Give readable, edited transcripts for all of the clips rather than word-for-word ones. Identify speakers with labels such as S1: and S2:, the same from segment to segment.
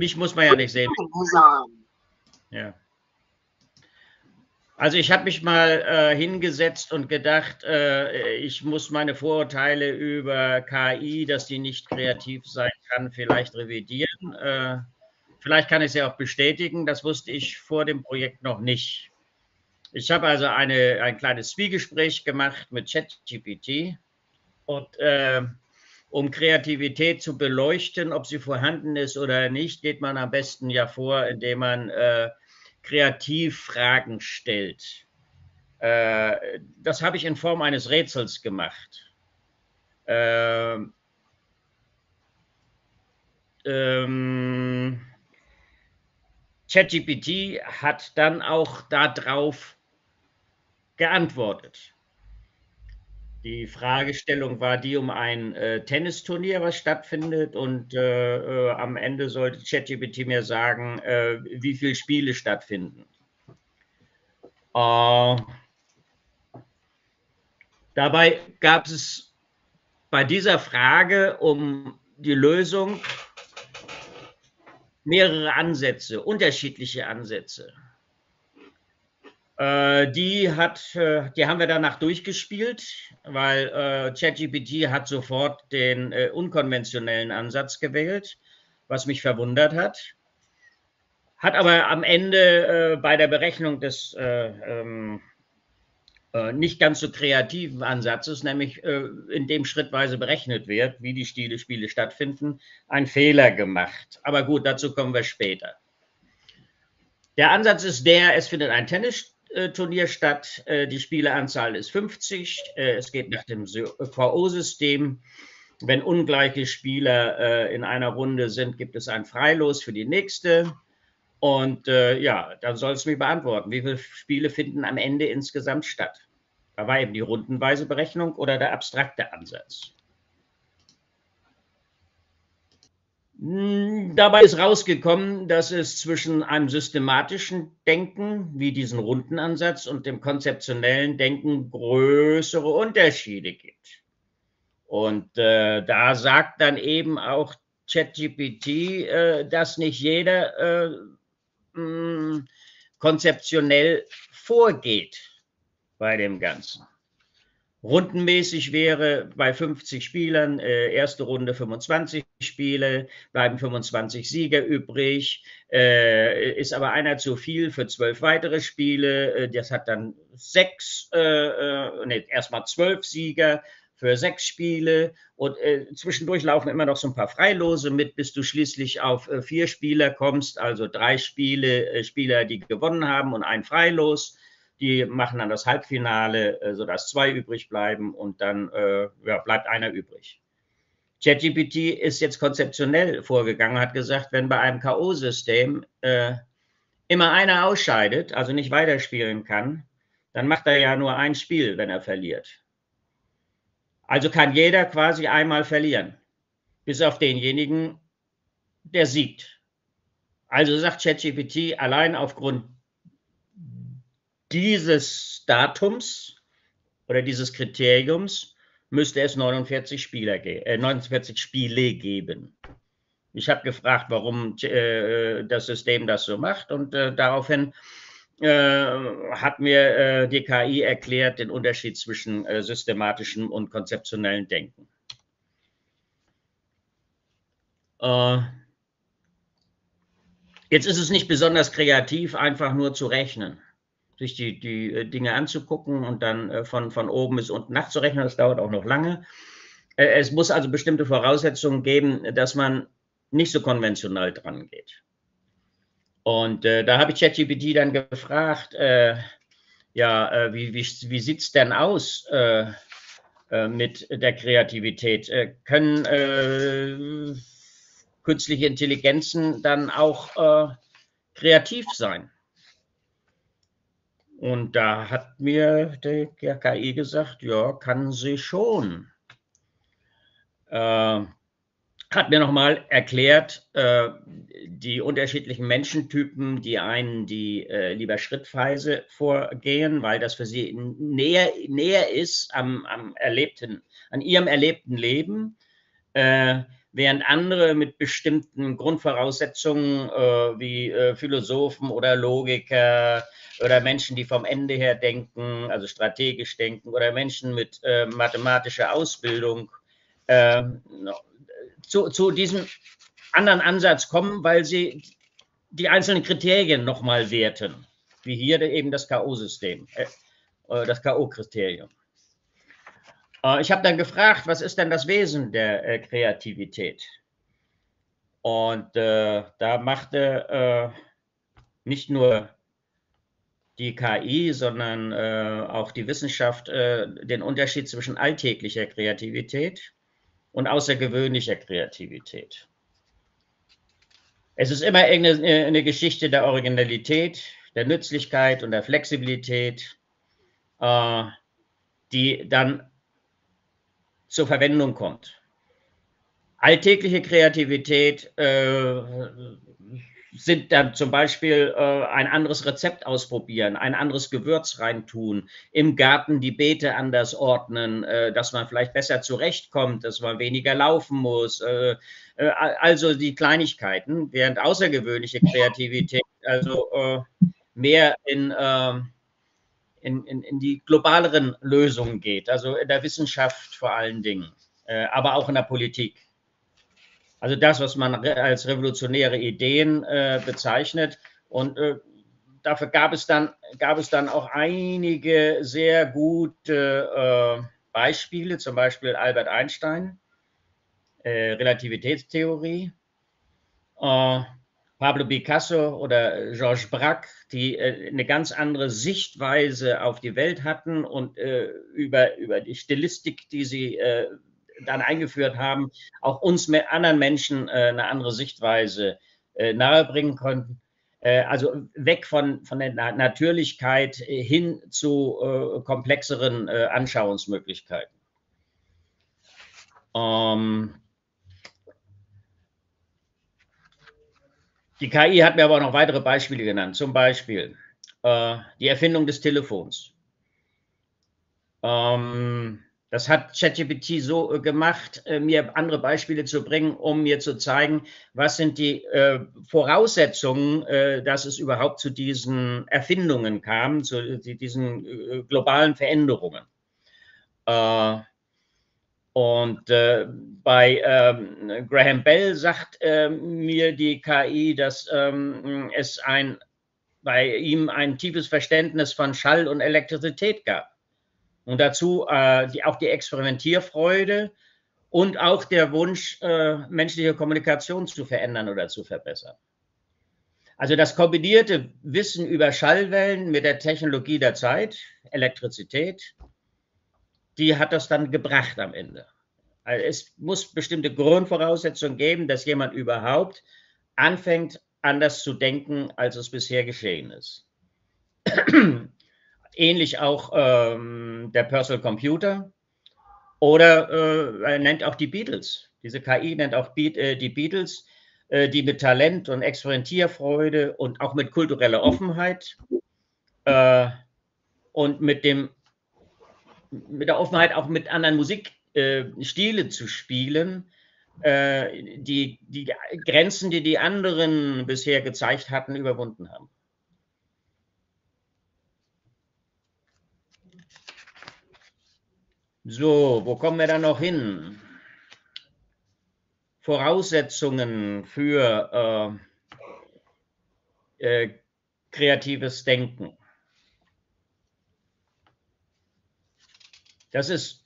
S1: Mich muss man ja nicht sehen. Ja. Also ich habe mich mal hingesetzt und gedacht, ich muss meine Vorurteile über KI, dass die nicht kreativ sein kann, vielleicht revidieren. Vielleicht kann ich sie auch bestätigen. Das wusste ich vor dem Projekt noch nicht. Ich habe also ein kleines Zwiegespräch gemacht mit ChatGPT und um Kreativität zu beleuchten, ob sie vorhanden ist oder nicht, geht man am besten ja vor, indem man kreativ Fragen stellt. Das habe ich in Form eines Rätsels gemacht. ChatGPT hat dann auch darauf geantwortet. Die Fragestellung war die um ein Tennisturnier, was stattfindet, und am Ende sollte ChatGPT mir sagen, wie viele Spiele stattfinden. Dabei gab es bei dieser Frage um die Lösung mehrere Ansätze, unterschiedliche Ansätze. Die haben wir danach durchgespielt, weil ChatGPT hat sofort den unkonventionellen Ansatz gewählt, was mich verwundert hat. Hat aber am Ende bei der Berechnung des nicht ganz so kreativen Ansatzes, nämlich in dem schrittweise berechnet wird, wie die Spiele stattfinden, einen Fehler gemacht. Aber gut, dazu kommen wir später. Der Ansatz ist es findet ein Tennisturnier statt, die Spieleranzahl ist 50, es geht nach dem VO-System. Wenn ungleiche Spieler in einer Runde sind, gibt es ein Freilos für die nächste. Und ja, dann soll es mir beantworten, wie viele Spiele finden am Ende insgesamt statt. Da war eben die rundenweise Berechnung oder der abstrakte Ansatz. Dabei ist rausgekommen, dass es zwischen einem systematischen Denken, wie diesen Rundenansatz, und dem konzeptionellen Denken größere Unterschiede gibt. Und da sagt dann eben auch ChatGPT, dass nicht jeder konzeptionell vorgeht bei dem Ganzen. Rundenmäßig wäre bei 50 Spielern erste Runde 25 Spiele, bleiben 25 Sieger übrig, ist aber einer zu viel für 12 weitere Spiele. Das hat dann erstmal 12 Sieger für 6 Spiele, und zwischendurch laufen immer noch so ein paar Freilose mit, bis du schließlich auf 4 Spieler kommst, also 3 Spieler, die gewonnen haben, und ein Freilos. Die machen dann das Halbfinale, sodass 2 übrig bleiben, und dann bleibt einer übrig. ChatGPT ist jetzt konzeptionell vorgegangen, hat gesagt, wenn bei einem K.O.-System immer einer ausscheidet, also nicht weiterspielen kann, dann macht er ja nur ein Spiel, wenn er verliert. Also kann jeder quasi einmal verlieren, bis auf denjenigen, der siegt. Also sagt ChatGPT, allein aufgrund dieses Datums oder dieses Kriteriums müsste es 49 Spiele geben. Ich habe gefragt, warum das System das so macht, und daraufhin hat mir die KI erklärt den Unterschied zwischen systematischem und konzeptionellem Denken. Jetzt ist es nicht besonders kreativ, einfach nur zu rechnen, sich die Dinge anzugucken und dann von oben bis unten nachzurechnen. Das dauert auch noch lange. Es muss also bestimmte Voraussetzungen geben, dass man nicht so konventionell dran geht. Und da habe ich ChatGPT dann gefragt, wie sieht es denn aus mit der Kreativität? Können künstliche Intelligenzen dann auch kreativ sein? Und da hat mir der KI gesagt, ja, kann sie schon. Hat mir nochmal erklärt, die unterschiedlichen Menschentypen, die einen, die lieber schrittweise vorgehen, weil das für sie näher ist an ihrem erlebten Leben, während andere mit bestimmten Grundvoraussetzungen wie Philosophen oder Logiker oder Menschen, die vom Ende her denken, also strategisch denken, oder Menschen mit mathematischer Ausbildung zu diesem anderen Ansatz kommen, weil sie die einzelnen Kriterien nochmal werten, wie hier eben das K.O.-System, das K.O.-Kriterium. Ich habe dann gefragt, was ist denn das Wesen der Kreativität? Und da machte nicht nur die KI, sondern auch die Wissenschaft den Unterschied zwischen alltäglicher Kreativität und außergewöhnlicher Kreativität. Es ist immer eine Geschichte der Originalität, der Nützlichkeit und der Flexibilität, die dann zur Verwendung kommt. Alltägliche Kreativität sind dann zum Beispiel ein anderes Rezept ausprobieren, ein anderes Gewürz reintun, im Garten die Beete anders ordnen, dass man vielleicht besser zurechtkommt, dass man weniger laufen muss, also die Kleinigkeiten, während außergewöhnliche Kreativität also mehr in die globaleren Lösungen geht, also in der Wissenschaft vor allen Dingen, aber auch in der Politik. Also das, was man als revolutionäre Ideen bezeichnet. Und dafür gab es dann auch einige sehr gute Beispiele, zum Beispiel Albert Einstein, Relativitätstheorie, Pablo Picasso oder Georges Braque, die eine ganz andere Sichtweise auf die Welt hatten und über die Stilistik, die sie dann eingeführt haben, auch uns mit anderen Menschen eine andere Sichtweise nahebringen konnten. Also weg von der Natürlichkeit hin zu komplexeren Anschauungsmöglichkeiten. Die KI hat mir aber auch noch weitere Beispiele genannt, zum Beispiel die Erfindung des Telefons. Das hat ChatGPT so gemacht, mir andere Beispiele zu bringen, um mir zu zeigen, was sind die Voraussetzungen, dass es überhaupt zu diesen Erfindungen kam, zu diesen globalen Veränderungen. Und bei Graham Bell sagt mir die KI, dass es bei ihm ein tiefes Verständnis von Schall und Elektrizität gab. Und dazu auch die Experimentierfreude und auch der Wunsch, menschliche Kommunikation zu verändern oder zu verbessern. Also das kombinierte Wissen über Schallwellen mit der Technologie der Zeit, Elektrizität, die hat das dann gebracht am Ende. Also es muss bestimmte Grundvoraussetzungen geben, dass jemand überhaupt anfängt, anders zu denken, als es bisher geschehen ist. Ähnlich auch der Personal Computer oder er nennt auch die Beatles. Diese KI nennt auch die Beatles, die mit Talent und Experimentierfreude und auch mit kultureller Offenheit und mit der Offenheit auch mit anderen Musikstile zu spielen, die Grenzen, die die anderen bisher gezeigt hatten, überwunden haben. So, wo kommen wir dann noch hin? Voraussetzungen für kreatives Denken. Das ist,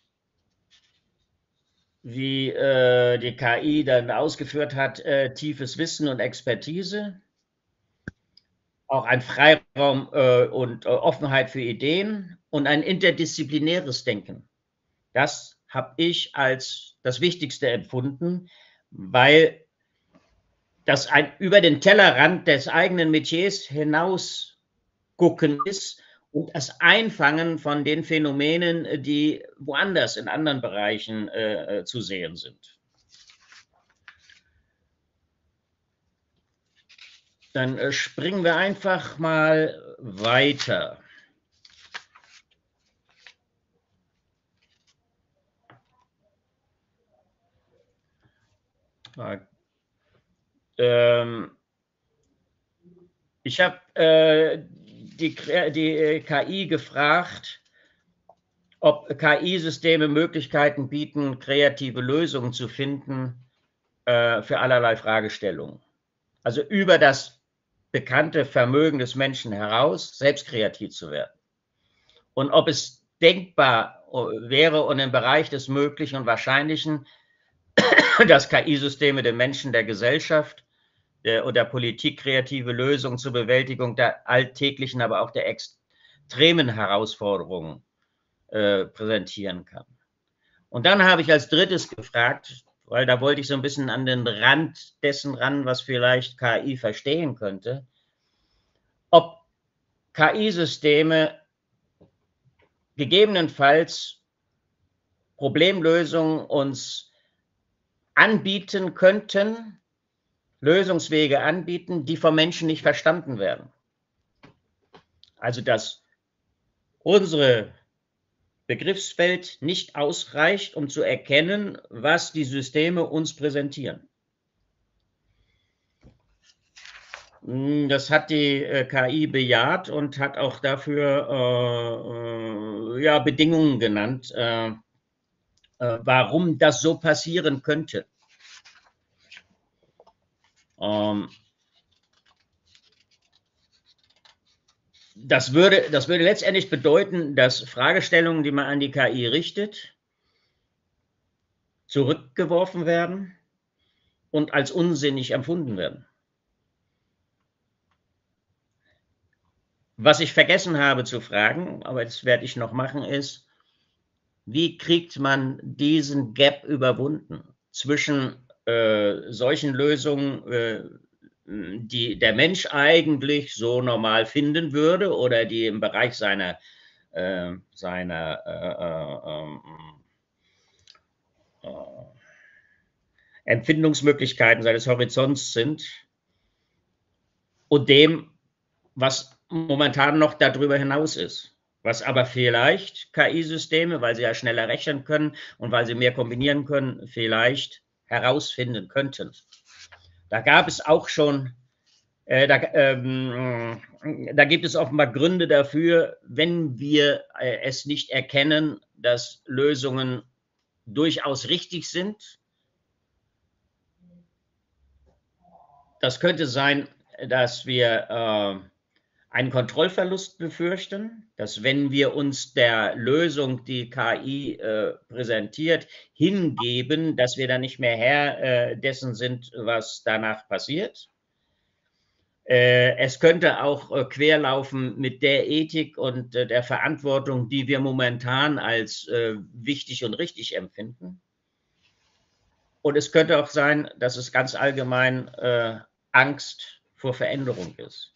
S1: wie die KI dann ausgeführt hat, tiefes Wissen und Expertise, auch ein Freiraum und Offenheit für Ideen und ein interdisziplinäres Denken. Das habe ich als das Wichtigste empfunden, weil das über den Tellerrand des eigenen Metiers hinaus gucken ist und das Einfangen von den Phänomenen, die woanders in anderen Bereichen zu sehen sind. Dann springen wir einfach mal weiter. Ich habe die KI gefragt, ob KI-Systeme Möglichkeiten bieten, kreative Lösungen zu finden für allerlei Fragestellungen. Also über das bekannte Vermögen des Menschen heraus, selbst kreativ zu werden. Und ob es denkbar wäre und im Bereich des Möglichen und Wahrscheinlichen, dass KI-Systeme den Menschen, der Gesellschaft und der Politik kreative Lösungen zur Bewältigung der alltäglichen, aber auch der extremen Herausforderungen präsentieren kann. Und dann habe ich als drittes gefragt, weil da wollte ich so ein bisschen an den Rand dessen ran, was vielleicht KI verstehen könnte, ob KI-Systeme gegebenenfalls Problemlösungen uns anbieten könnten, Lösungswege anbieten, die vom Menschen nicht verstanden werden. Also dass unsere Begriffswelt nicht ausreicht, um zu erkennen, was die Systeme uns präsentieren. Das hat die KI bejaht und hat auch dafür ja, Bedingungen genannt, warum das so passieren könnte. Das würde letztendlich bedeuten, dass Fragestellungen, die man an die KI richtet, zurückgeworfen werden und als unsinnig empfunden werden. Was ich vergessen habe zu fragen, aber das werde ich noch machen, ist, wie kriegt man diesen Gap überwunden zwischen solchen Lösungen, die der Mensch eigentlich so normal finden würde oder die im Bereich seiner Empfindungsmöglichkeiten, seines Horizonts sind, und dem, was momentan noch darüber hinaus ist, was aber vielleicht KI-Systeme, weil sie ja schneller rechnen können und weil sie mehr kombinieren können, vielleicht herausfinden könnten. Da gab es auch schon, da gibt es offenbar Gründe dafür, wenn wir es nicht erkennen, dass Lösungen durchaus richtig sind. Das könnte sein, dass wir einen Kontrollverlust befürchten, dass wenn wir uns der Lösung, die KI präsentiert, hingeben, dass wir dann nicht mehr Herr dessen sind, was danach passiert. Es könnte auch querlaufen mit der Ethik und der Verantwortung, die wir momentan als wichtig und richtig empfinden. Und es könnte auch sein, dass es ganz allgemein Angst vor Veränderung ist.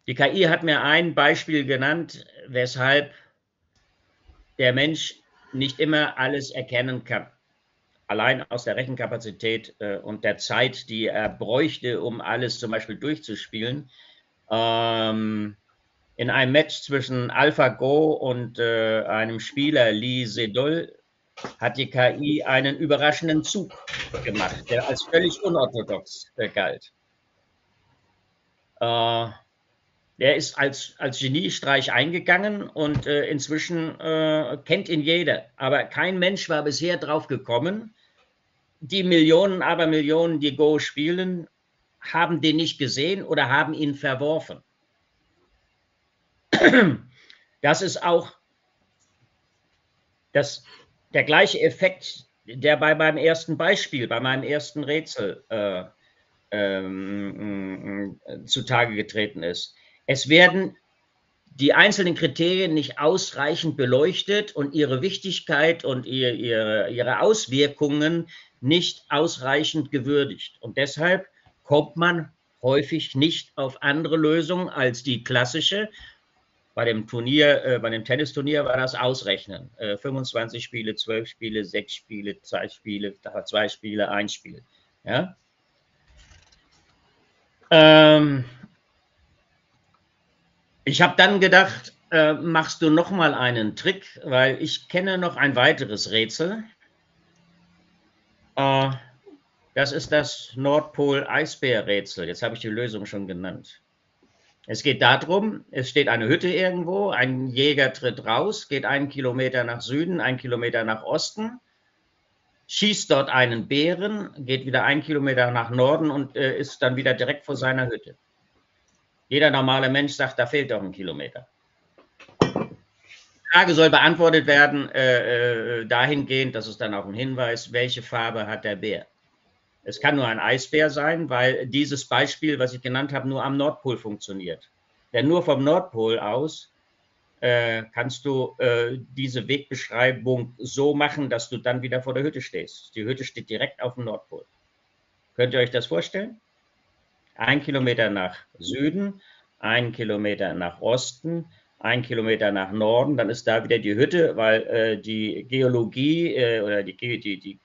S1: Die KI hat mir ein Beispiel genannt, weshalb der Mensch nicht immer alles erkennen kann. Allein aus der Rechenkapazität und der Zeit, die er bräuchte, um alles zum Beispiel durchzuspielen. In einem Match zwischen AlphaGo und einem Spieler Lee Sedol hat die KI einen überraschenden Zug gemacht, der als völlig unorthodox galt. Der ist als Geniestreich eingegangen und inzwischen kennt ihn jeder. Aber kein Mensch war bisher drauf gekommen. Die Millionen, Abermillionen, die Go spielen, haben den nicht gesehen oder haben ihn verworfen. Das ist auch der gleiche Effekt, der bei meinem ersten Beispiel, bei meinem ersten Rätsel zutage getreten ist. Es werden die einzelnen Kriterien nicht ausreichend beleuchtet und ihre Wichtigkeit und ihre Auswirkungen nicht ausreichend gewürdigt. Und deshalb kommt man häufig nicht auf andere Lösungen als die klassische. Bei dem Tennisturnier war das Ausrechnen. 25 Spiele, 12 Spiele, 6 Spiele, 2 Spiele, 2 Spiele, 1 Spiel. Ja? Ich habe dann gedacht, machst du noch mal einen Trick, weil ich kenne noch ein weiteres Rätsel. Das ist das Nordpol-Eisbär-Rätsel. Jetzt habe ich die Lösung schon genannt. Es geht darum, es steht eine Hütte irgendwo, ein Jäger tritt raus, geht 1 Kilometer nach Süden, 1 Kilometer nach Osten, schießt dort einen Bären, geht wieder 1 Kilometer nach Norden und ist dann wieder direkt vor seiner Hütte. Jeder normale Mensch sagt, da fehlt doch 1 Kilometer. Die Frage soll beantwortet werden dahingehend, das ist dann auch ein Hinweis, welche Farbe hat der Bär? Es kann nur ein Eisbär sein, weil dieses Beispiel, was ich genannt habe, nur am Nordpol funktioniert. Denn nur vom Nordpol aus kannst du diese Wegbeschreibung so machen, dass du dann wieder vor der Hütte stehst. Die Hütte steht direkt auf dem Nordpol. Könnt ihr euch das vorstellen? 1 Kilometer nach Süden, 1 Kilometer nach Osten, 1 Kilometer nach Norden, dann ist da wieder die Hütte, weil die Geologie oder die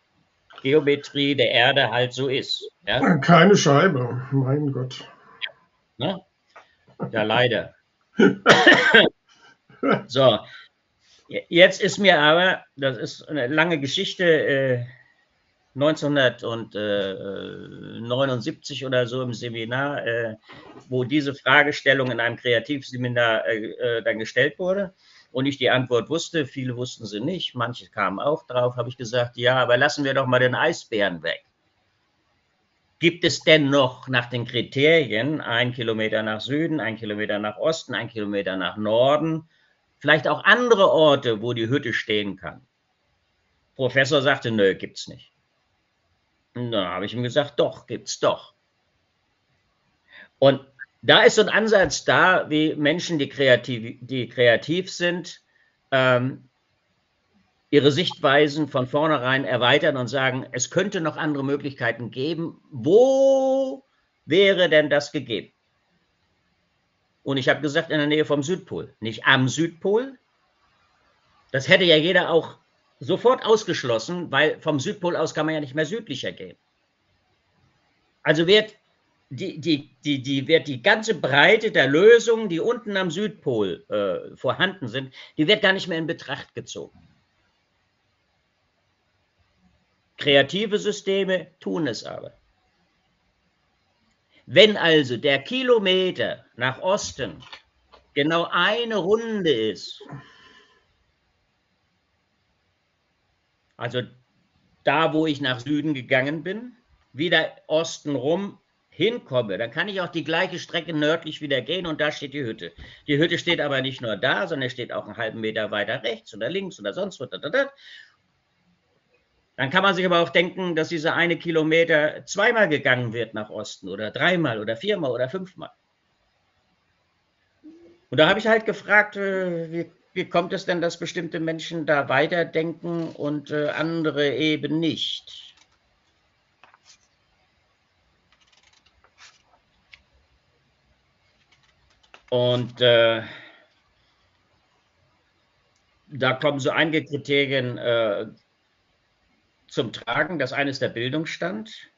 S1: Geometrie der Erde halt so ist. Ja?
S2: Keine Scheibe, mein Gott.
S1: Ne? Ja, leider. So, jetzt ist mir aber, das ist eine lange Geschichte, 1979 oder so im Seminar, wo diese Fragestellung in einem Kreativseminar dann gestellt wurde und ich die Antwort wusste, viele wussten sie nicht, manche kamen auch drauf, habe ich gesagt, ja, aber lassen wir doch mal den Eisbären weg. Gibt es denn noch nach den Kriterien 1 Kilometer nach Süden, 1 Kilometer nach Osten, 1 Kilometer nach Norden, vielleicht auch andere Orte, wo die Hütte stehen kann? Professor sagte, nö, gibt's nicht. Und dann habe ich ihm gesagt, doch, gibt's doch. Und da ist so ein Ansatz da, wie Menschen, die kreativ sind, ihre Sichtweisen von vornherein erweitern und sagen, es könnte noch andere Möglichkeiten geben. Wo wäre denn das gegeben? Und ich habe gesagt, in der Nähe vom Südpol, nicht am Südpol. Das hätte ja jeder auch sofort ausgeschlossen, weil vom Südpol aus kann man ja nicht mehr südlicher gehen. Also wird die ganze Breite der Lösungen, die unten am Südpol vorhanden sind, die wird gar nicht mehr in Betracht gezogen. Kreative Systeme tun es aber. Wenn also der Kilometer nach Osten genau eine Runde ist, also da, wo ich nach Süden gegangen bin, wieder Osten rum hinkomme, dann kann ich auch die gleiche Strecke nördlich wieder gehen und da steht die Hütte. Die Hütte steht aber nicht nur da, sondern steht auch einen halben Meter weiter rechts oder links oder sonst wo. Dann kann man sich aber auch denken, dass dieser 1 Kilometer zweimal gegangen wird nach Osten oder 3-mal oder 4-mal oder 5-mal. Und da habe ich halt gefragt, wie kommt es denn, dass bestimmte Menschen da weiterdenken und andere eben nicht? Und da kommen so einige Kriterien zum Tragen. Das eine ist der Bildungsstand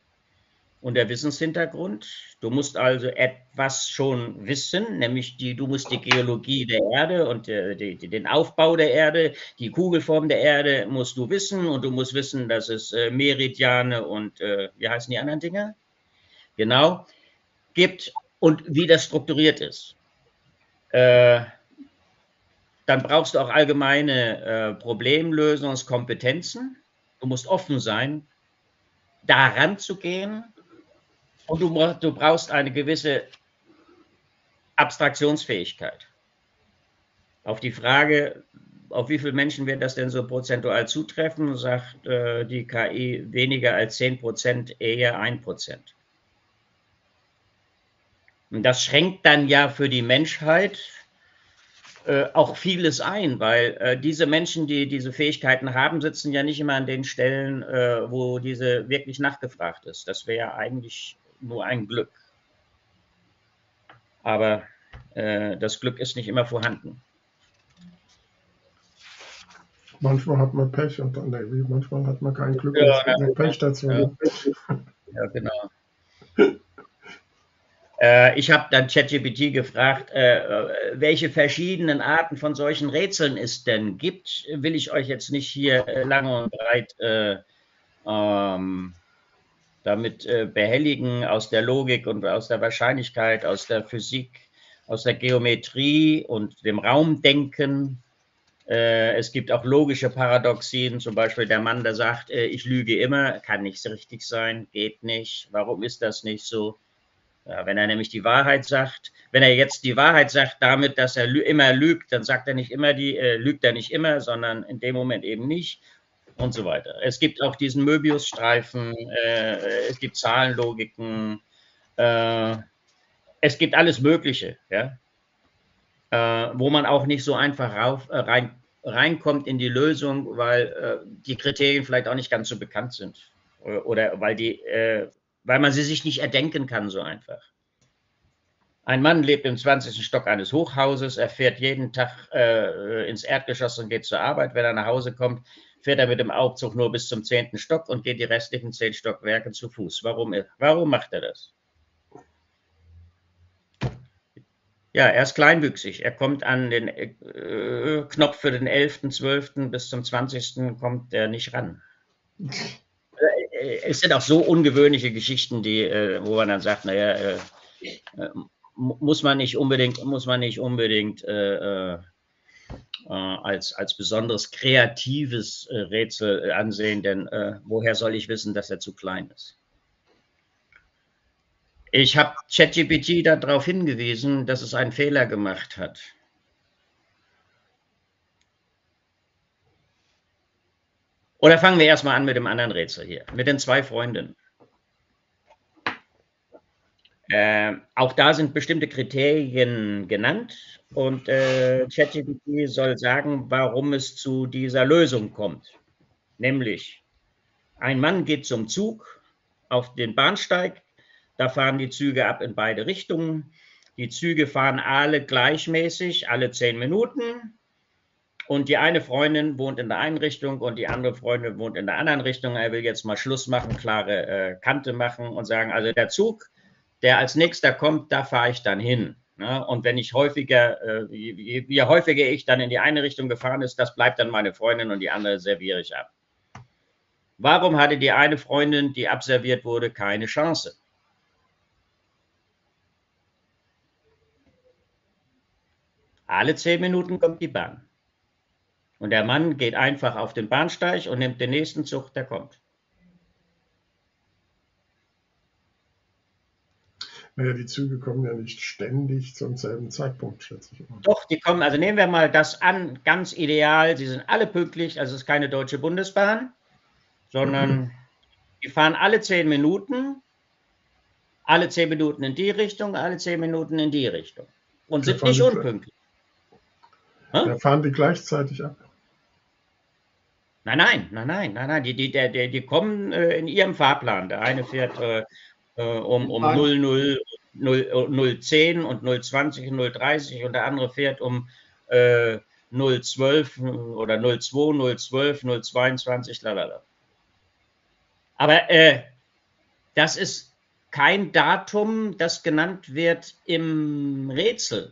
S1: und der Wissenshintergrund. Du musst also etwas schon wissen, nämlich du musst die Geologie der Erde und den Aufbau der Erde, die Kugelform der Erde musst du wissen und du musst wissen, dass es Meridiane und wie heißen die anderen Dinger? Genau, gibt und wie das strukturiert ist. Dann brauchst du auch allgemeine Problemlösungskompetenzen. Du musst offen sein, daran zu gehen und du brauchst eine gewisse Abstraktionsfähigkeit. Auf die Frage, auf wie viele Menschen wird das denn so prozentual zutreffen, sagt die KI weniger als 10%, eher 1%. Und das schränkt dann ja für die Menschheit auch vieles ein, weil diese Menschen, die diese Fähigkeiten haben, sitzen ja nicht immer an den Stellen, wo diese wirklich nachgefragt ist. Das wäre eigentlich nur ein Glück. Aber das Glück ist nicht immer vorhanden.
S2: Manchmal hat man Pech und dann, manchmal hat man kein Glück und Pech dazu.
S1: Ja, genau. Ich habe dann ChatGPT gefragt, welche verschiedenen Arten von solchen Rätseln es denn gibt. Will ich euch jetzt nicht hier lange und breit damit behelligen, aus der Logik und aus der Wahrscheinlichkeit, aus der Physik, aus der Geometrie und dem Raumdenken. Es gibt auch logische Paradoxien, zum Beispiel der Mann, der sagt, ich lüge immer, kann nicht so richtig sein, geht nicht. Warum ist das nicht so? Ja, wenn er nämlich die Wahrheit sagt, wenn er jetzt die Wahrheit sagt damit, dass er immer lügt, dann sagt er nicht immer lügt er nicht immer, sondern in dem Moment eben nicht und so weiter. Es gibt auch diesen Möbiusstreifen, es gibt Zahlenlogiken, es gibt alles Mögliche, ja, wo man auch nicht so einfach reinkommt in die Lösung, weil die Kriterien vielleicht auch nicht ganz so bekannt sind oder weil man sie sich nicht erdenken kann so einfach. Ein Mann lebt im 20. Stock eines Hochhauses, er fährt jeden Tag ins Erdgeschoss und geht zur Arbeit. Wenn er nach Hause kommt, fährt er mit dem Aufzug nur bis zum 10. Stock und geht die restlichen 10 Stockwerke zu Fuß. Warum macht er das? Ja, er ist kleinwüchsig. Er kommt an den Knopf für den 11., 12. bis zum 20. kommt er nicht ran. Es sind auch so ungewöhnliche Geschichten, wo man dann sagt, naja, muss man nicht unbedingt als besonders kreatives Rätsel ansehen, denn woher soll ich wissen, dass er zu klein ist? Ich habe ChatGPT darauf hingewiesen, dass es einen Fehler gemacht hat. Oder fangen wir erstmal an mit dem anderen Rätsel hier, mit den 2 Freundinnen. Auch da sind bestimmte Kriterien genannt und ChatGPT soll sagen, warum es zu dieser Lösung kommt. Nämlich, ein Mann geht zum Zug auf den Bahnsteig, da fahren die Züge ab in beide Richtungen. Die Züge fahren alle gleichmäßig, alle 10 Minuten. Und die eine Freundin wohnt in der einen Richtung und die andere Freundin wohnt in der anderen Richtung. Er will jetzt mal Schluss machen, klare Kante machen und sagen, also der Zug, der als nächster kommt, da fahre ich dann hin. Ja, und wenn ich je häufiger ich dann in die eine Richtung gefahren ist, das bleibt dann meine Freundin und die andere serviere ich ab. Warum hatte die eine Freundin, die abserviert wurde, keine Chance? Alle 10 Minuten kommt die Bahn. Und der Mann geht einfach auf den Bahnsteig und nimmt den nächsten Zug, der kommt.
S2: Naja, die Züge kommen ja nicht ständig zum selben Zeitpunkt, schätze ich mal.
S1: Doch, die kommen, also nehmen wir mal das an, ganz ideal, sie sind alle pünktlich, also es ist keine Deutsche Bundesbahn, sondern die fahren alle 10 Minuten in die Richtung, alle 10 Minuten in die Richtung und sind nicht unpünktlich.
S2: Da fahren die gleichzeitig ab?
S1: Nein, die kommen in ihrem Fahrplan. Der eine fährt um 00, 010 und 020 und 030 und der andere fährt um 012 oder 02, 012, 022, lalala. Aber das ist kein Datum, das genannt wird im Rätsel,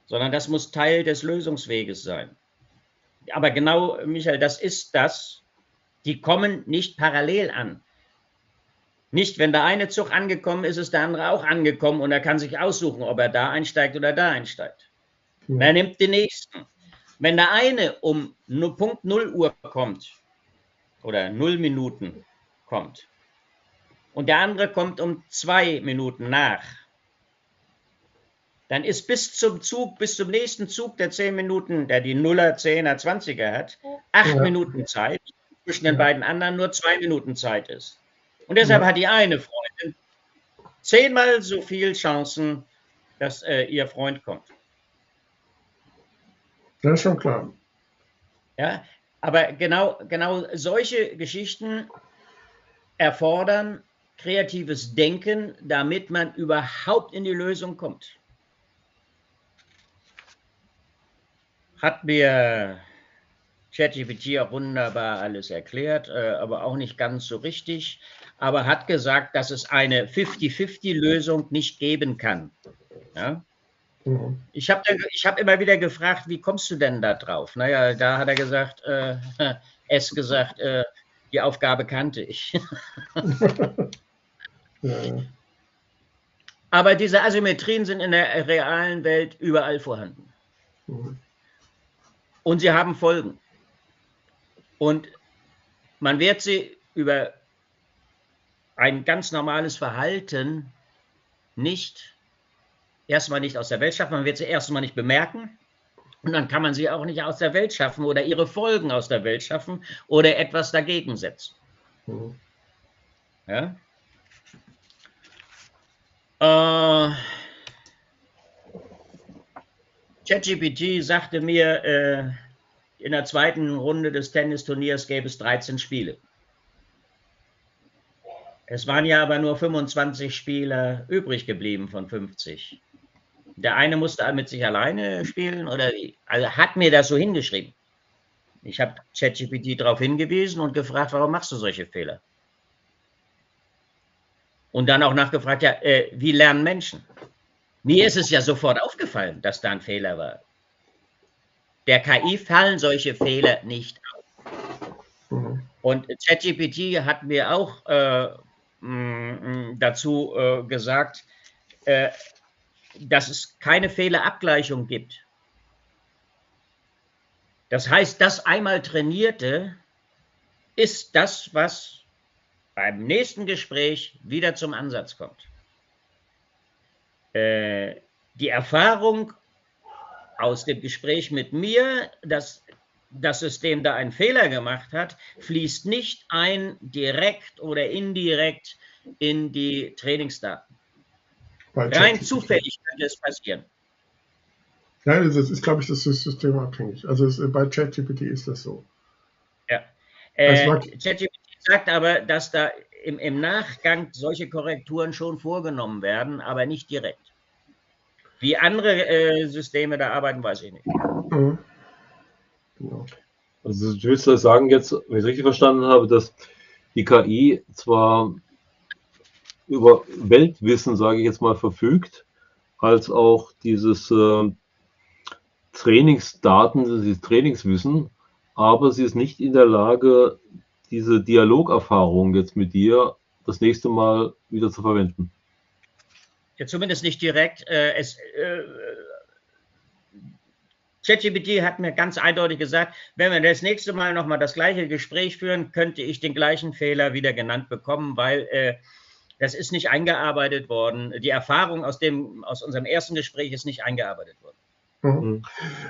S1: sondern das muss Teil des Lösungsweges sein. Aber genau, Michael, das ist das. Die kommen nicht parallel an. Nicht, wenn der eine Zug angekommen ist, ist der andere auch angekommen und er kann sich aussuchen, ob er da einsteigt oder da einsteigt. Er nimmt den nächsten. Wenn der eine um Punkt 0 Uhr kommt oder 0 Minuten kommt und der andere kommt um 2 Minuten nach, dann ist bis zum nächsten Zug der 10 Minuten, der die 0er, 10er, 20er hat, 8 Minuten Zeit, zwischen den beiden anderen nur 2 Minuten Zeit ist. Und deshalb hat die eine Freundin 10-mal so viel Chancen, dass ihr Freund kommt.
S2: Das ist schon klar.
S1: Ja, aber genau solche Geschichten erfordern kreatives Denken, damit man überhaupt in die Lösung kommt. Hat mir ChatGPT auch wunderbar alles erklärt, aber auch nicht ganz so richtig. Aber hat gesagt, dass es eine 50-50-Lösung nicht geben kann. Ja? Ich hab immer wieder gefragt, wie kommst du denn da drauf? Naja, da hat er gesagt, die Aufgabe kannte ich.
S2: Ja.
S1: Aber diese Asymmetrien sind in der realen Welt überall vorhanden. Und sie haben Folgen. Und man wird sie über ein ganz normales Verhalten erstmal nicht aus der Welt schaffen, man wird sie erstmal nicht bemerken und dann kann man sie auch nicht aus der Welt schaffen oder ihre Folgen aus der Welt schaffen oder etwas dagegen setzen. Ja? ChatGPT sagte mir, in der zweiten Runde des Tennisturniers gäbe es 13 Spiele. Es waren ja aber nur 25 Spieler übrig geblieben von 50. Der eine musste mit sich alleine spielen oder wie? Also hat mir das so hingeschrieben. Ich habe ChatGPT darauf hingewiesen und gefragt, warum machst du solche Fehler? Und dann auch nachgefragt, ja, wie lernen Menschen? Mir ist es ja sofort aufgefallen, dass da ein Fehler war. Der KI fallen solche Fehler nicht auf. Und ChatGPT hat mir auch dazu gesagt, dass es keine Fehlerabgleichung gibt. Das heißt, das einmal Trainierte ist das, was beim nächsten Gespräch wieder zum Ansatz kommt. Die Erfahrung aus dem Gespräch mit mir, dass das System da einen Fehler gemacht hat, fließt nicht ein direkt oder indirekt in die Trainingsdaten. Rein zufällig könnte es passieren.
S2: Ja, das ist, glaube ich, das ist systemabhängig. Also bei ChatGPT ist das so.
S1: Ja. ChatGPT sagt aber, dass da im Nachgang solche Korrekturen schon vorgenommen werden, aber nicht direkt. Wie andere Systeme da arbeiten, weiß ich nicht.
S2: Mhm. Genau.
S3: Also du willst sagen jetzt, wenn ich es richtig verstanden habe, dass die KI zwar über Weltwissen, sage ich jetzt mal, verfügt, als auch dieses Trainingsdaten, dieses Trainingswissen, aber sie ist nicht in der Lage, diese Dialogerfahrung jetzt mit dir das nächste Mal wieder zu verwenden.
S1: Ja, zumindest nicht direkt. ChatGPT hat mir ganz eindeutig gesagt, wenn wir das nächste Mal nochmal das gleiche Gespräch führen, könnte ich den gleichen Fehler wieder genannt bekommen, weil das ist nicht eingearbeitet worden. Die Erfahrung aus unserem ersten Gespräch ist nicht eingearbeitet worden.
S2: Mhm.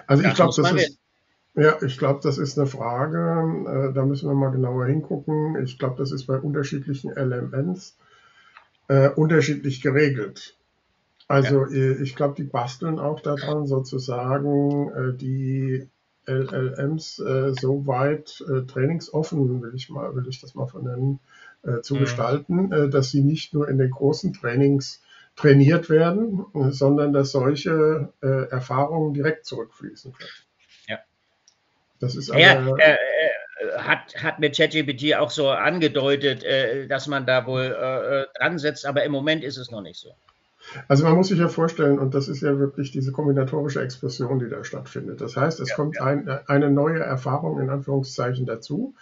S2: Also ich glaube, das ist eine Frage, da müssen wir mal genauer hingucken. Ich glaube, das ist bei unterschiedlichen LMNs unterschiedlich geregelt. Also ich glaube, die basteln auch daran, sozusagen die LLMs so weit trainingsoffen, will ich das mal nennen, zu gestalten, dass sie nicht nur in den großen Trainings trainiert werden, sondern dass solche Erfahrungen direkt zurückfließen können.
S1: Ja.
S2: Das ist
S1: hat mit ChatGPT auch so angedeutet, dass man da wohl dran setzt, aber im Moment ist es noch nicht so.
S2: Also man muss sich ja vorstellen, und das ist ja wirklich diese kombinatorische Explosion, die da stattfindet. Das heißt, es kommt eine neue Erfahrung in Anführungszeichen dazu,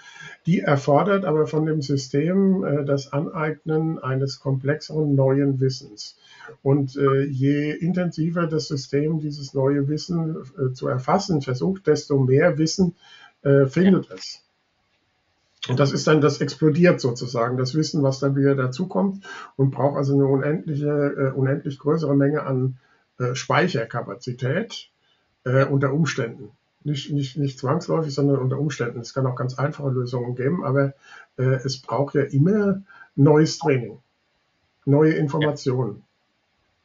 S2: die erfordert aber von dem System das Aneignen eines komplexeren neuen Wissens. Und je intensiver das System dieses neue Wissen zu erfassen versucht, desto mehr Wissen findet es. Und das explodiert sozusagen, das Wissen, was dann wieder dazukommt und braucht also eine unendlich größere Menge an Speicherkapazität unter Umständen. Nicht zwangsläufig, sondern unter Umständen. Es kann auch ganz einfache Lösungen geben, aber es braucht ja immer neues Training, neue Informationen.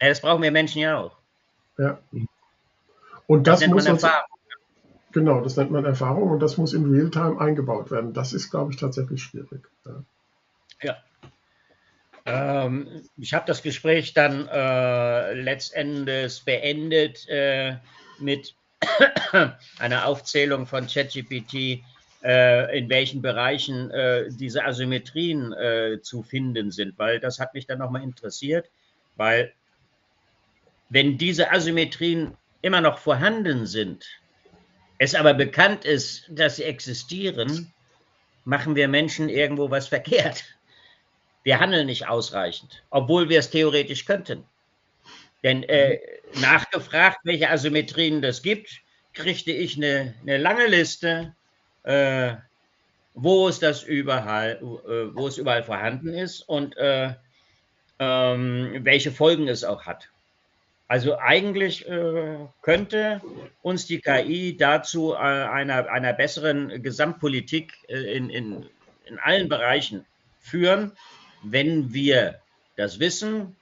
S1: Ja, das brauchen wir Menschen ja auch.
S2: Ja. Und das muss
S1: Erfahrung.
S2: Genau, das nennt man Erfahrung und das muss in Realtime eingebaut werden. Das ist, glaube ich, tatsächlich schwierig.
S1: Ja. Ich habe das Gespräch dann letztendlich beendet mit eine Aufzählung von ChatGPT, in welchen Bereichen diese Asymmetrien zu finden sind, weil das hat mich dann nochmal interessiert, weil wenn diese Asymmetrien immer noch vorhanden sind, es aber bekannt ist, dass sie existieren, machen wir Menschen irgendwo was verkehrt. Wir handeln nicht ausreichend, obwohl wir es theoretisch könnten. Denn nachgefragt, welche Asymmetrien das gibt, kriegte ich eine lange Liste, wo es überall vorhanden ist und welche Folgen es auch hat. Also eigentlich könnte uns die KI dazu einer besseren Gesamtpolitik in allen Bereichen führen, wenn wir das Wissen,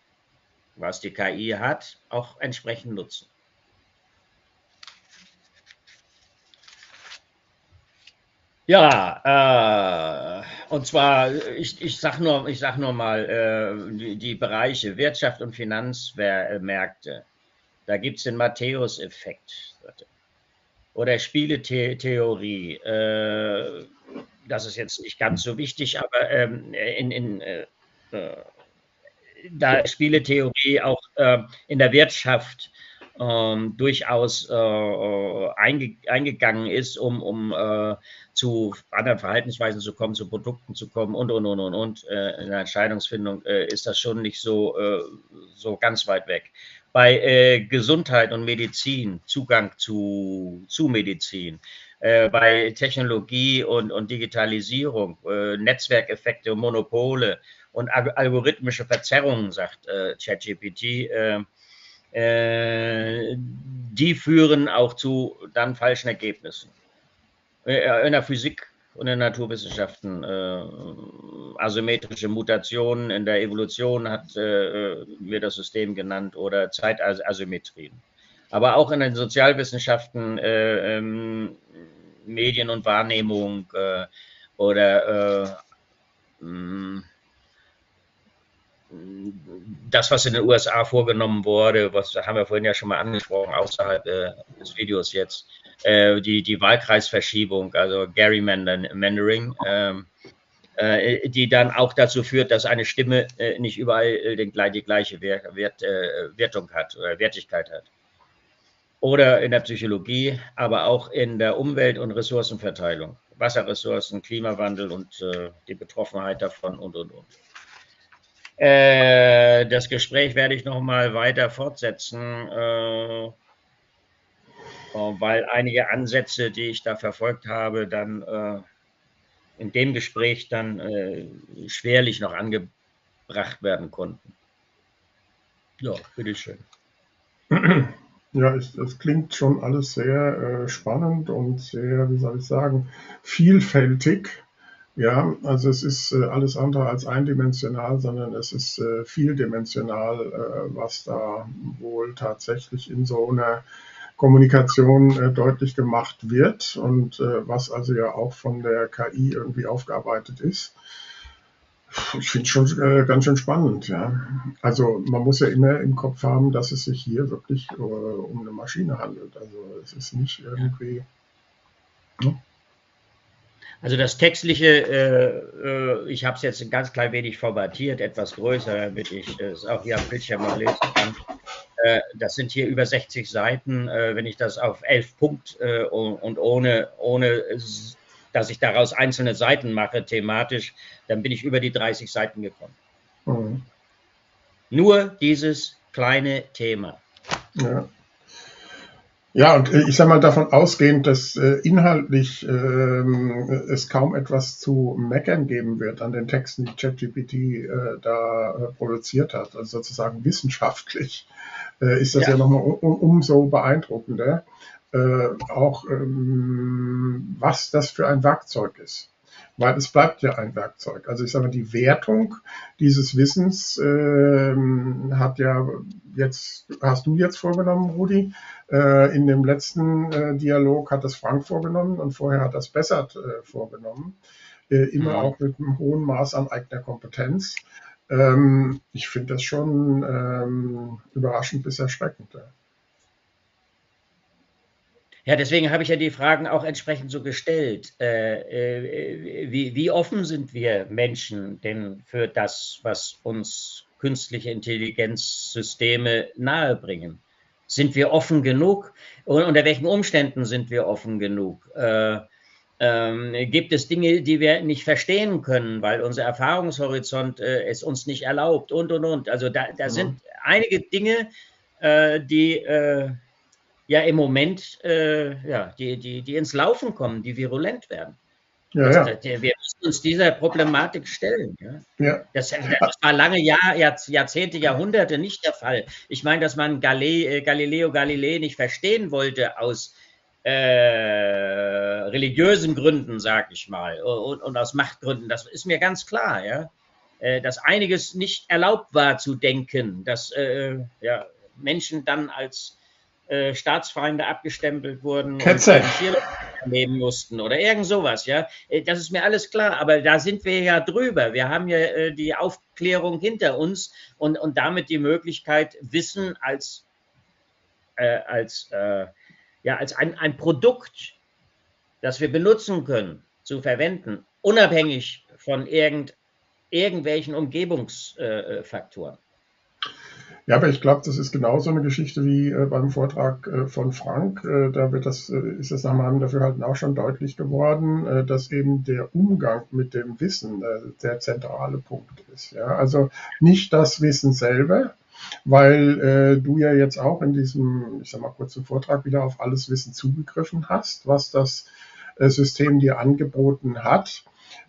S1: was die KI hat, auch entsprechend nutzen. Ja, und zwar, ich sag nur mal, die Bereiche Wirtschaft und Finanzmärkte. Da gibt es den Matthäus-Effekt oder Spieletheorie. Das ist jetzt nicht ganz so wichtig, aber da Spieletheorie auch in der Wirtschaft durchaus eingegangen ist, um zu anderen Verhaltensweisen zu kommen, zu Produkten zu kommen und. In der Entscheidungsfindung ist das schon nicht so ganz weit weg. Bei Gesundheit und Medizin, Zugang zu Medizin, bei Technologie und Digitalisierung, Netzwerkeffekte und Monopole und algorithmische Verzerrungen, sagt ChatGPT, die führen auch zu dann falschen Ergebnissen. In der Physik und in den Naturwissenschaften asymmetrische Mutationen in der Evolution hat mir das System genannt oder Zeitasymmetrien. Aber auch in den Sozialwissenschaften, Medien und Wahrnehmung oder das, was in den USA vorgenommen wurde, was haben wir vorhin ja schon mal angesprochen, außerhalb des Videos jetzt, die Wahlkreisverschiebung, also Gerrymandering, die dann auch dazu führt, dass eine Stimme nicht überall die gleiche Wertung hat oder Wertigkeit hat. Oder in der Psychologie, aber auch in der Umwelt- und Ressourcenverteilung, Wasserressourcen, Klimawandel und die Betroffenheit davon und. Das Gespräch werde ich noch mal weiter fortsetzen, weil einige Ansätze, die ich da verfolgt habe, dann in dem Gespräch dann schwerlich noch angebracht werden konnten. Ja, bitteschön.
S2: Ja, es klingt schon alles sehr spannend und sehr, wie soll ich sagen, vielfältig. Ja, also es ist alles andere als eindimensional, sondern es ist vieldimensional, was da wohl tatsächlich in so einer Kommunikation deutlich gemacht wird und was also ja auch von der KI irgendwie aufgearbeitet ist. Ich finde es schon ganz schön spannend, ja. Also man muss ja immer im Kopf haben, dass es sich hier wirklich um eine Maschine handelt. Also es ist nicht irgendwie. Ne?
S1: Also das Textliche, ich habe es jetzt ein ganz klein wenig formatiert, etwas größer, damit ich es auch hier am Bildschirm noch lesen kann. Das sind hier über 60 Seiten. Wenn ich das auf 11 Punkt und ohne dass ich daraus einzelne Seiten mache, thematisch, dann bin ich über die 30 Seiten gekommen. Mhm. Nur dieses kleine Thema.
S2: Ja. Ja, und ich sage mal davon ausgehend, dass inhaltlich es kaum etwas zu meckern geben wird an den Texten, die ChatGPT da produziert hat, also sozusagen wissenschaftlich, ist das ja nochmal umso beeindruckender, auch was das für ein Werkzeug ist. Weil es bleibt ja ein Werkzeug. Also ich sage mal, die Wertung dieses Wissens hast du jetzt vorgenommen, Rudi. In dem letzten Dialog hat das Frank vorgenommen und vorher hat das Bessert vorgenommen. Immer auch mit einem hohen Maß an eigener Kompetenz. Ich finde das schon überraschend bis erschreckend.
S1: Ja, deswegen habe ich ja die Fragen auch entsprechend so gestellt. Wie offen sind wir Menschen denn für das, was uns künstliche Intelligenzsysteme nahebringen? Sind wir offen genug? Und unter welchen Umständen sind wir offen genug? Gibt es Dinge, die wir nicht verstehen können, weil unser Erfahrungshorizont es uns nicht erlaubt und. Also da sind einige Dinge, die ja im Moment die ins Laufen kommen, die virulent werden. Wir müssen uns dieser Problematik stellen. Ja? Das war lange Jahrzehnte, Jahrhunderte nicht der Fall. Ich meine, dass man Galileo Galilei nicht verstehen wollte aus religiösen Gründen, sage ich mal, und aus Machtgründen, das ist mir ganz klar. Ja? Dass einiges nicht erlaubt war zu denken, dass Menschen dann als Staatsfeinde abgestempelt wurden
S2: Ketzer
S1: und leben mussten oder irgend sowas, ja. Das ist mir alles klar, aber da sind wir ja drüber. Wir haben ja die Aufklärung hinter uns und damit die Möglichkeit, Wissen als ein Produkt, das wir benutzen können, zu verwenden, unabhängig von irgendwelchen Umgebungsfaktoren.
S2: Ja, aber ich glaube, das ist genauso eine Geschichte wie beim Vortrag von Frank. Da ist das nach meinem Dafürhalten auch schon deutlich geworden, dass eben der Umgang mit dem Wissen der zentrale Punkt ist. Ja? Also nicht das Wissen selber, weil du ja jetzt auch in diesem, ich sag mal, kurzen Vortrag wieder auf alles Wissen zugegriffen hast, was das System dir angeboten hat.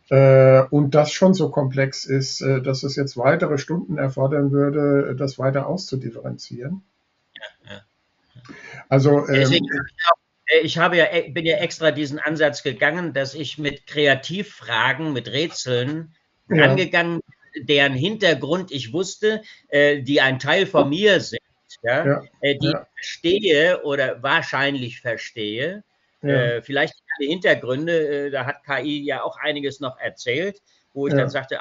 S2: Und das schon so komplex ist, dass es jetzt weitere Stunden erfordern würde, das weiter auszudifferenzieren.
S1: Ja.
S2: Also
S1: bin ja extra diesen Ansatz gegangen, dass ich mit Kreativfragen, mit Rätseln angegangen bin, deren Hintergrund ich wusste, die ein Teil von mir sind, die ich verstehe oder wahrscheinlich verstehe. Vielleicht die Hintergründe, da hat KI ja auch einiges noch erzählt, wo ich dann sagte,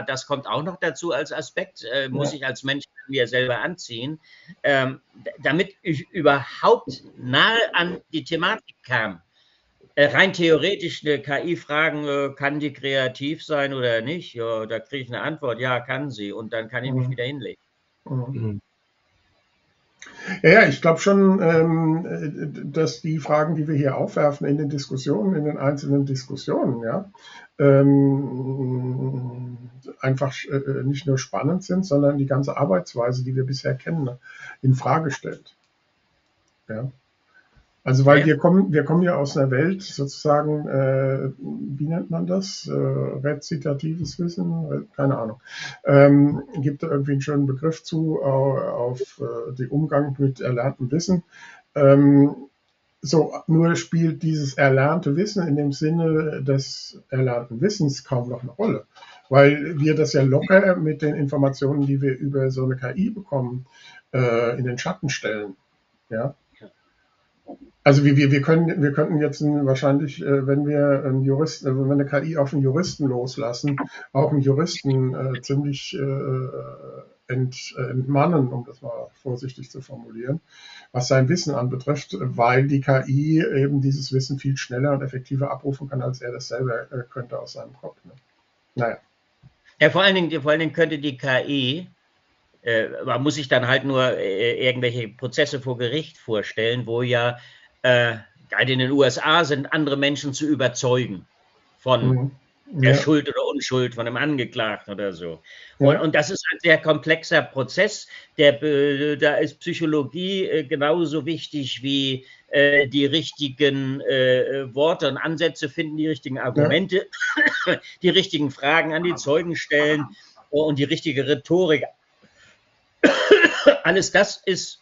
S1: das kommt auch noch dazu als Aspekt, muss ich als Mensch mir selber anziehen, damit ich überhaupt nahe an die Thematik kam. Rein theoretisch eine KI fragen, kann die kreativ sein oder nicht? Ja, da kriege ich eine Antwort, ja, kann sie, und dann kann ich mich wieder hinlegen.
S2: Ja, ich glaube schon, dass die Fragen, die wir hier aufwerfen in den Diskussionen, in den einzelnen Diskussionen, einfach nicht nur spannend sind, sondern die ganze Arbeitsweise, die wir bisher kennen, in Frage stellt. Ja. Also weil wir kommen ja aus einer Welt sozusagen, wie nennt man das? Rezitatives Wissen? Keine Ahnung. Gibt da irgendwie einen schönen Begriff zu auf den Umgang mit erlerntem Wissen. Nur spielt dieses erlernte Wissen in dem Sinne des erlernten Wissens kaum noch eine Rolle, weil wir das ja locker mit den Informationen, die wir über so eine KI bekommen, in den Schatten stellen. Ja. Also wir könnten jetzt wahrscheinlich, wenn wir wenn wir eine KI auf einen Juristen loslassen, auch einen Juristen ziemlich entmannen, um das mal vorsichtig zu formulieren, was sein Wissen anbetrifft, weil die KI eben dieses Wissen viel schneller und effektiver abrufen kann, als er das selber könnte aus seinem Kopf. Ne? Naja.
S1: Ja, vor allen Dingen könnte die KI, man muss sich dann halt nur irgendwelche Prozesse vor Gericht vorstellen, wo ja gerade in den USA sind andere Menschen zu überzeugen von der Schuld oder Unschuld von einem Angeklagten oder so. Und das ist ein sehr komplexer Prozess. Da ist Psychologie genauso wichtig wie die richtigen Worte und Ansätze finden, die richtigen Argumente, die richtigen Fragen an die Zeugen stellen und die richtige Rhetorik. Alles das ist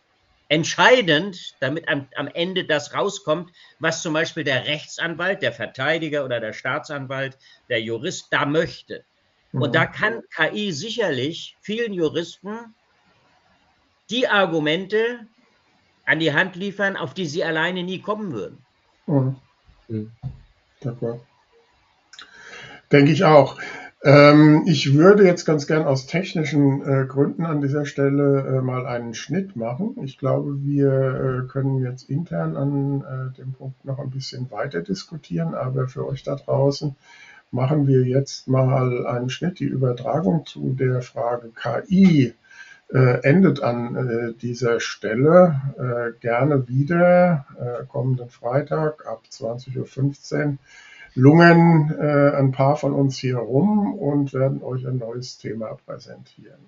S1: entscheidend, damit am Ende das rauskommt, was zum Beispiel der Rechtsanwalt, der Verteidiger oder der Staatsanwalt, der Jurist da möchte. Und da kann KI sicherlich vielen Juristen die Argumente an die Hand liefern, auf die sie alleine nie kommen würden.
S2: Denke ich auch. Ich würde jetzt ganz gern aus technischen Gründen an dieser Stelle mal einen Schnitt machen. Ich glaube, wir können jetzt intern an dem Punkt noch ein bisschen weiter diskutieren, aber für euch da draußen machen wir jetzt mal einen Schnitt. Die Übertragung zu der Frage KI endet an dieser Stelle. Gerne wieder kommenden Freitag ab 20:15 Uhr. Lungen ein paar von uns hier rum und werden euch ein neues Thema präsentieren.